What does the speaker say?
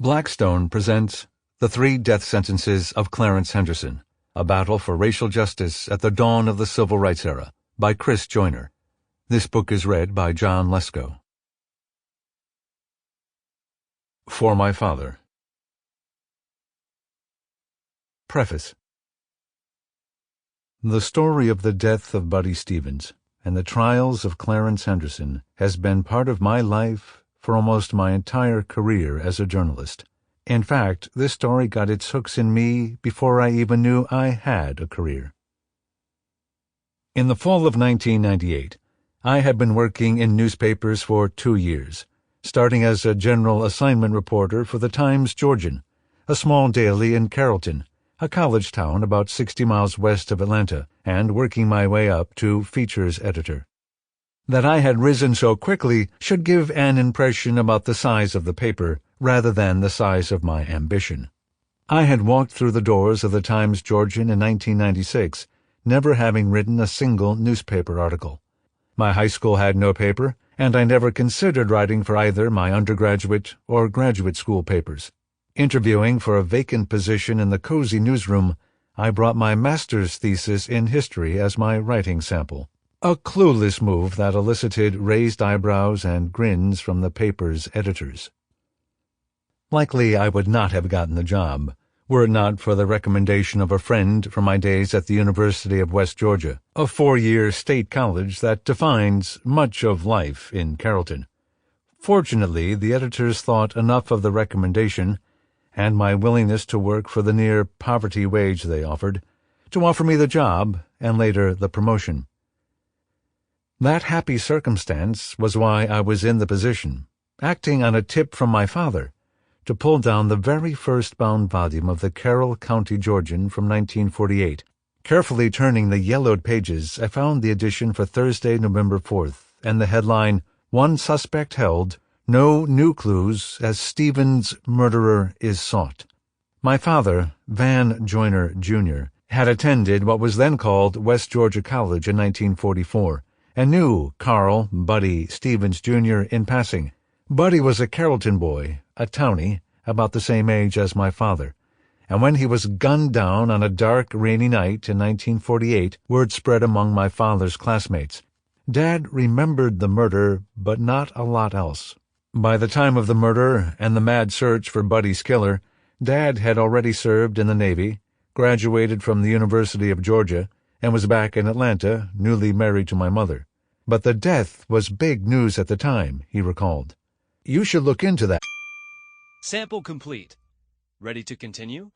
Blackstone presents The Three Death Sentences of Clarence Henderson, A Battle for Racial Justice at the Dawn of the Civil Rights Era, by Joyner. This book is read by John Lescault. For My Father. Preface. The story of the death of Buddy Stevens and the trials of Clarence Henderson has been part of my life for almost my entire career as a journalist. In fact, this story got its hooks in me before I even knew I had a career. In the fall of 1998, I had been working in newspapers for 2 years, starting as a general assignment reporter for the Times-Georgian, a small daily in Carrollton, a college town about 60 miles west of Atlanta, and working my way up to features editor. That I had risen so quickly should give an impression about the size of the paper rather than the size of my ambition. I had walked through the doors of the Times-Georgian in 1996, never having written a single newspaper article. My high school had no paper, and I never considered writing for either my undergraduate or graduate school papers. Interviewing for a vacant position in the cozy newsroom, I brought my master's thesis in history as my writing sample. A clueless move that elicited raised eyebrows and grins from the paper's editors. Likely I would not have gotten the job, were it not for the recommendation of a friend from my days at the University of West Georgia, a 4-year state college that defines much of life in Carrollton. Fortunately, the editors thought enough of the recommendation, and my willingness to work for the near-poverty wage they offered, to offer me the job and later the promotion. That happy circumstance was why I was in the position, acting on a tip from my father, to pull down the very first bound volume of the Carroll County Georgian from 1948. Carefully turning the yellowed pages, I found the edition for Thursday, November 4th, and the headline, "One Suspect Held, No New Clues as Stevens' Murderer is Sought." My father, Van Joyner, Jr., had attended what was then called West Georgia College in 1944, and knew Carl Buddy Stevens, Jr. in passing. Buddy was a Carrollton boy, a townie, about the same age as my father, and when he was gunned down on a dark, rainy night in 1948, word spread among my father's classmates. Dad remembered the murder, but not a lot else. By the time of the murder and the mad search for Buddy's killer, Dad had already served in the Navy, graduated from the University of Georgia, and was back in Atlanta, newly married to my mother. But the death was big news at the time, he recalled. "You should look into that." Sample complete. Ready to continue?